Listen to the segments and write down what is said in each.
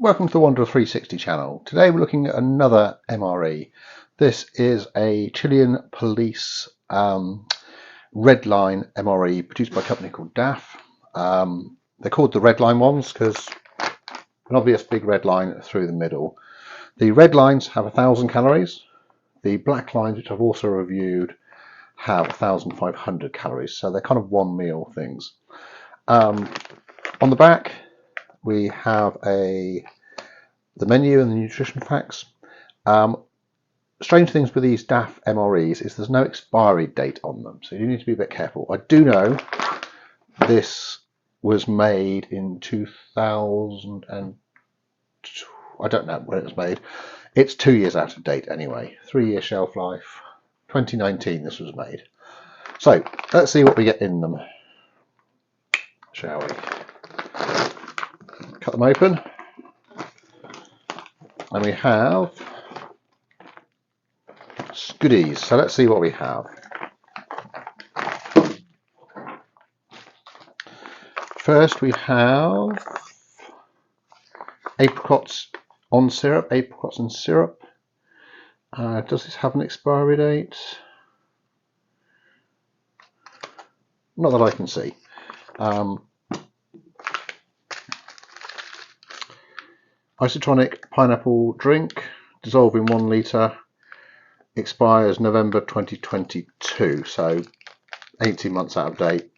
Welcome to the Wanderer 360 channel. Today we're looking at another MRE. This is a Chilean police red line MRE produced by a company called Daff. They're called the red line ones because an obvious big red line through the middle. The red lines have 1,000 calories. The black lines, which I've also reviewed, have 1,500 calories. So they're kind of one meal things. On the back we have the menu and the nutrition facts. Strange things with these Daff MREs is there's no expiry date on them, so you need to be a bit careful. I do know this was made in 2000 and I don't know when it was made. It's 2 years out of date anyway. 3-year shelf life. 2019 this was made. So let's see what we get in them, shall we? Cut them open. And we have goodies. So let's see what we have. First we have apricots on syrup, apricots and syrup. Does this have an expiry date? Not that I can see. Isotonic pineapple drink, dissolve in 1 litre, expires November 2022, so 18 months out of date.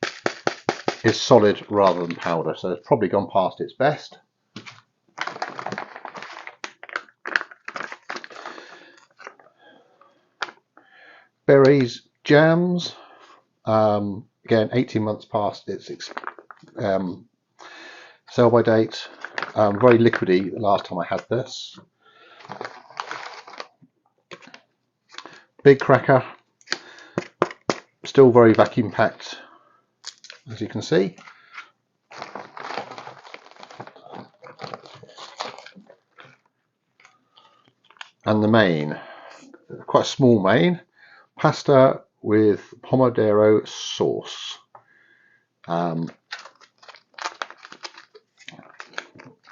Is solid rather than powder, so it's probably gone past its best. Berries jams, again 18 months past its sell by date. Very liquidy the last time I had this. Big cracker, still very vacuum packed, as you can see. And the main, quite a small main, pasta with Pomodoro sauce.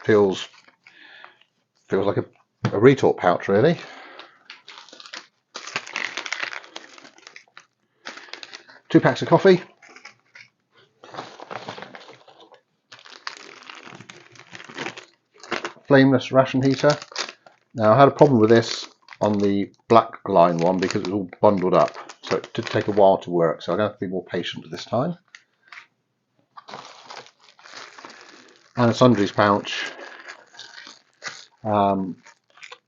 Feels like a retort pouch really. Two packs of coffee. Flameless ration heater. Now I had a problem with this on the black line one because it was all bundled up, so it did take a while to work, so I'm going to have to be more patient this time. And a sundries pouch.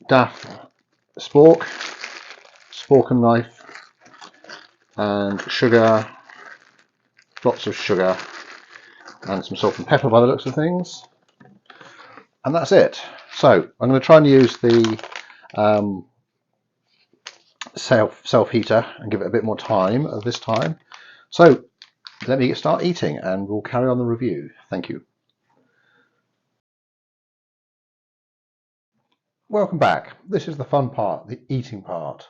Daff spork and knife, and sugar, lots of sugar, and some salt and pepper by the looks of things. And that's it. So I'm going to try and use the self heater and give it a bit more time this time. So let me start eating and we'll carry on the review. Thank you. Welcome back. This is the fun part, the eating part.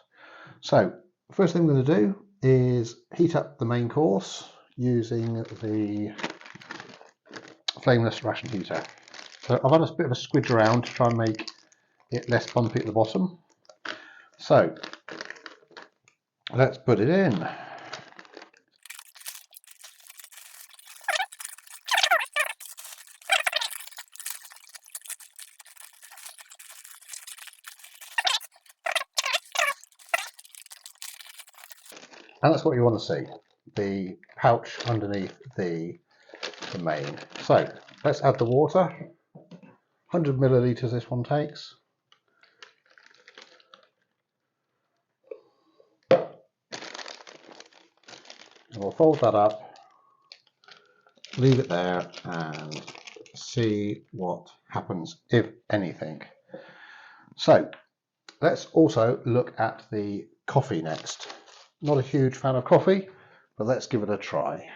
So first thing I'm going to do is heat up the main course using the flameless ration heater. So I've had a bit of a squidge around to try and make it less bumpy at the bottom. So let's put it in. And that's what you want to see, the pouch underneath the main. So let's add the water. 100 millilitres this one takes. And we'll fold that up, leave it there and see what happens, if anything. So let's also look at the coffee next. Not a huge fan of coffee, but let's give it a try.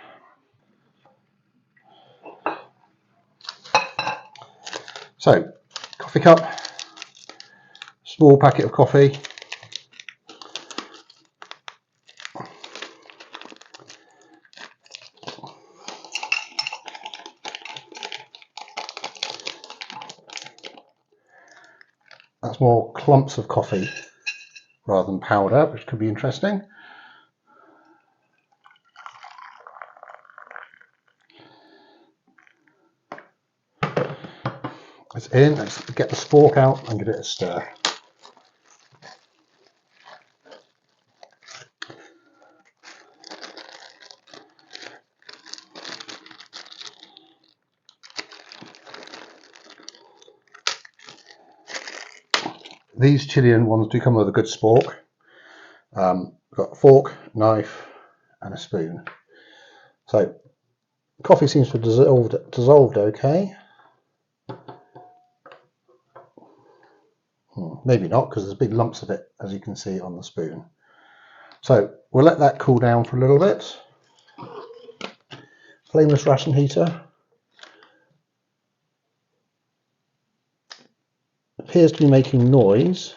So, coffee cup, small packet of coffee, That's more clumps of coffee rather than powder, which could be interesting. It's in. Let's get the spork out and give it a stir. These Chilean ones do come with a good spork. We've got a fork, knife, and a spoon. So coffee seems to have dissolved okay. Maybe not, because there's big lumps of it, as you can see on the spoon. So we'll let that cool down for a little bit. Flameless ration heater. Appears to be making noise,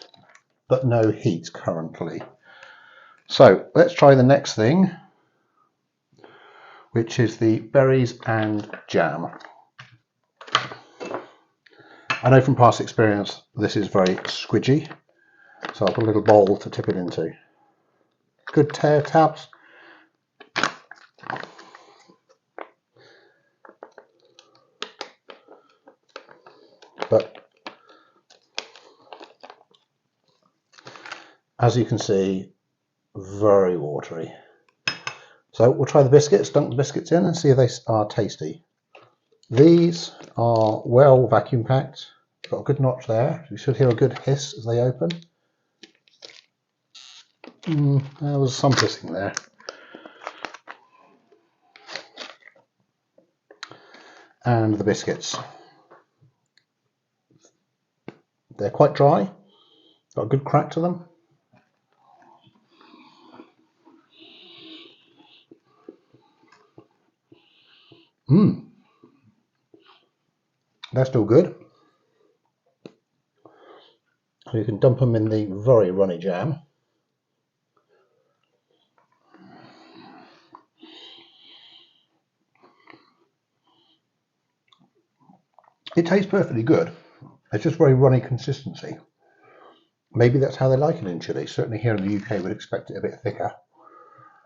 but no heat currently. So let's try the next thing, which is the berries and jam. I know from past experience this is very squidgy, so I'll put a little bowl to tip it into. Good tear tabs. But as you can see, very watery. So we'll try the biscuits, dunk the biscuits in and see if they are tasty. These are well vacuum packed. Got a good notch there. You should hear a good hiss as they open. There was some hissing there. And the biscuits. They're quite dry. Got a good crack to them. They're still good. You can dump them in the very runny jam. It tastes perfectly good. It's just very runny consistency. Maybe that's how they like it in Chile. Certainly here in the UK we'd expect it a bit thicker.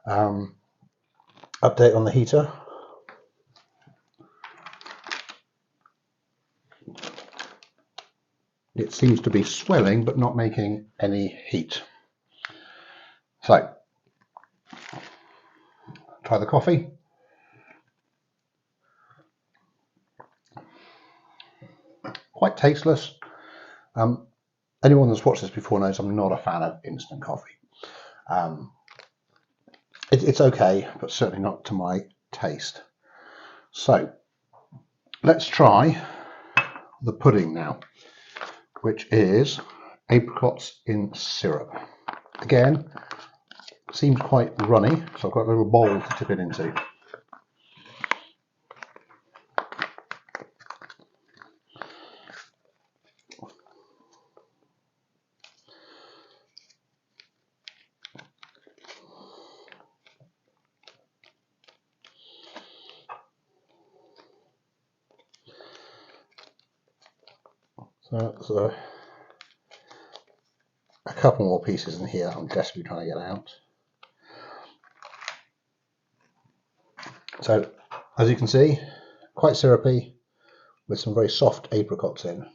Update on the heater. It seems to be swelling but not making any heat. So, try the coffee. Quite tasteless. Anyone that's watched this before knows I'm not a fan of instant coffee. It's okay, but certainly not to my taste. So, let's try the pudding now, which is apricots in syrup. Again, seems quite runny, so I've got a little bowl to tip it into. So a couple more pieces in here I'm desperately trying to get out. So as you can see, quite syrupy with some very soft apricots in.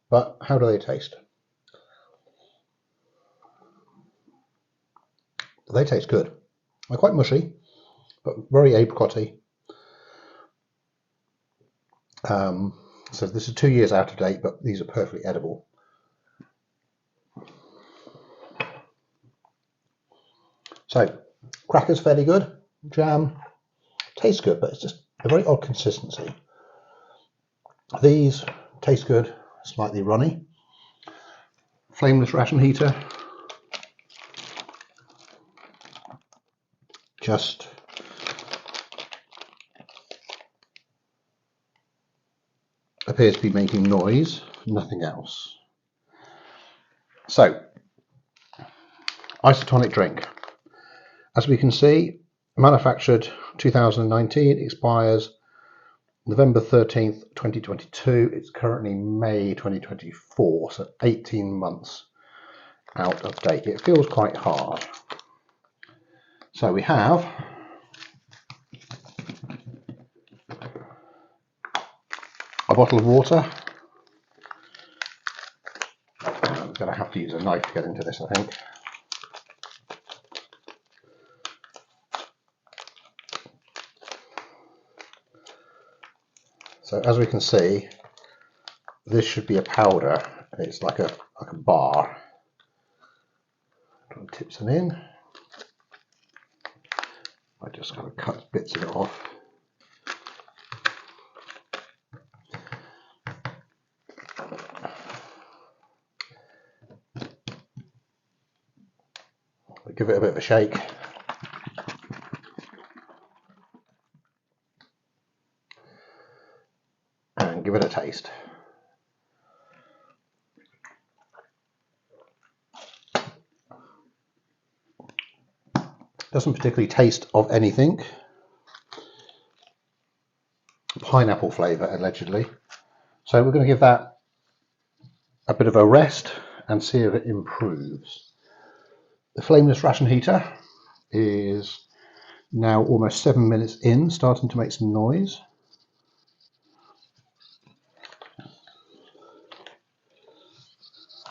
But how do they taste? They taste good. They're quite mushy, but very apricotty. So this is 2 years out of date, but these are perfectly edible. So crackers fairly good. Jam tastes good, but it's just a very odd consistency. These taste good, slightly runny. Flameless ration heater. Just appears to be making noise, nothing else. So, isotonic drink. As we can see, manufactured 2019, expires November 13th, 2022. It's currently May 2024, so 18 months out of date. It feels quite hard. So we have a bottle of water. I'm going to have to use a knife to get into this, I think. So as we can see, this should be a powder. It's like a bar. Tips it in. I just kind of cut bits of it off. Give it a bit of a shake. And give it a taste. Doesn't particularly taste of anything. Pineapple flavour, allegedly. So we're going to give that a bit of a rest and see if it improves. The flameless ration heater is now almost 7 minutes in, starting to make some noise.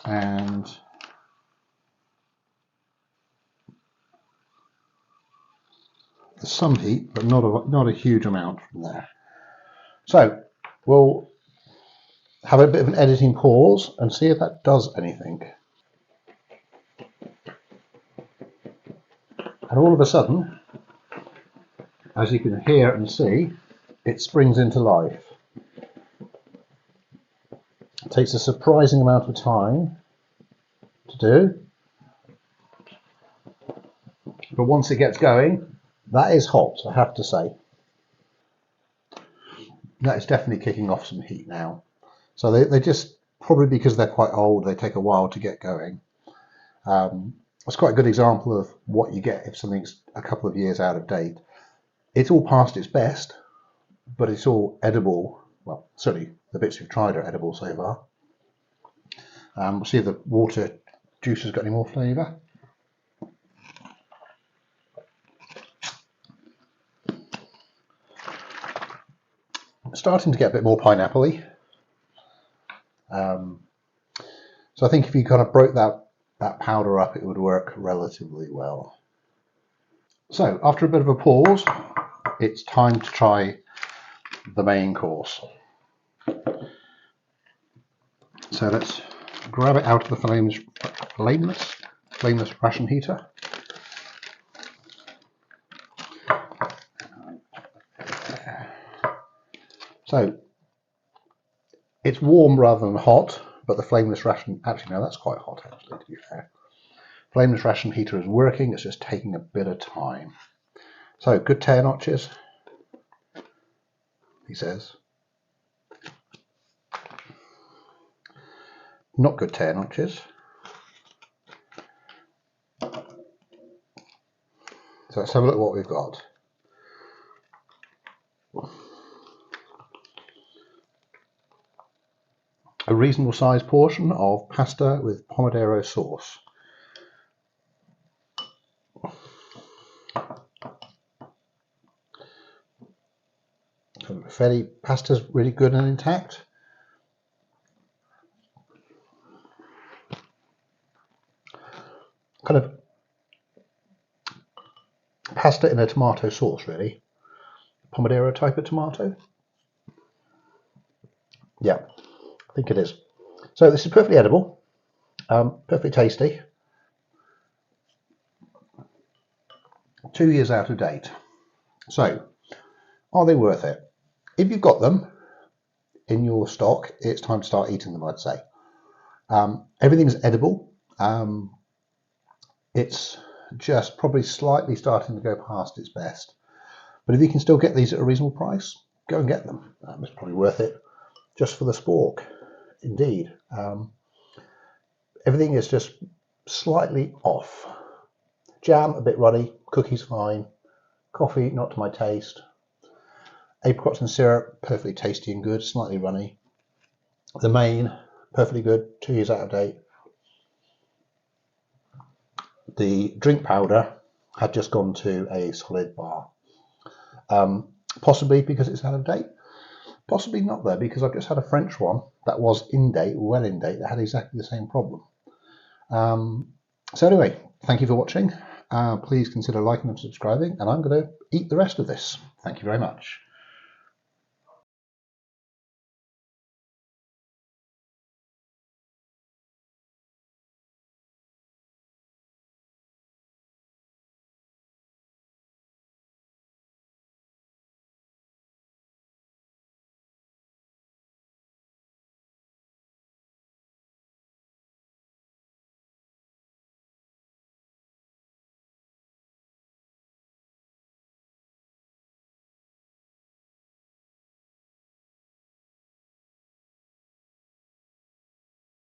And there's some heat, but not a huge amount from there. So we'll have a bit of an editing pause and see if that does anything. And all of a sudden, as you can hear and see, it springs into life. It takes a surprising amount of time to do, but once it gets going, that is hot, I have to say. That is definitely kicking off some heat now. So they just, probably because they're quite old, they take a while to get going. It's quite a good example of what you get if something's a couple of years out of date. It's all past its best, but it's all edible. Well, certainly the bits we've tried are edible so far. We'll see if the water juice has got any more flavour. Starting to get a bit more pineapple-y. So I think if you kind of broke that powder up, it would work relatively well. So after a bit of a pause, it's time to try the main course. So let's grab it out of the flameless ration heater. So it's warm rather than hot, but the flameless ration, actually no, that's quite hot actually, to be fair. Flameless ration heater is working, it's just taking a bit of time. So good tear notches, he says. Not good tear notches. So let's have a look at what we've got. A reasonable sized portion of pasta with Pomodoro sauce. Pasta's really good and intact. Kind of pasta in a tomato sauce, really. Pomodoro type of tomato. Yeah, I think it is. So this is perfectly edible, perfectly tasty. 2 years out of date. So, are they worth it? If you've got them in your stock, it's time to start eating them, I'd say. Everything's edible. It's just probably slightly starting to go past its best. But if you can still get these at a reasonable price, go and get them. It's probably worth it just for the spork, indeed. Everything is just slightly off. Jam a bit runny, cookies fine, coffee not to my taste. Apricots and syrup, perfectly tasty and good, slightly runny. The main, perfectly good, 2 years out of date. The drink powder had just gone to a solid bar. Possibly because it's out of date. Possibly not though, because I've just had a French one that was in date, well in date, that had exactly the same problem. So anyway, thank you for watching. Please consider liking and subscribing, and I'm going to eat the rest of this. Thank you very much.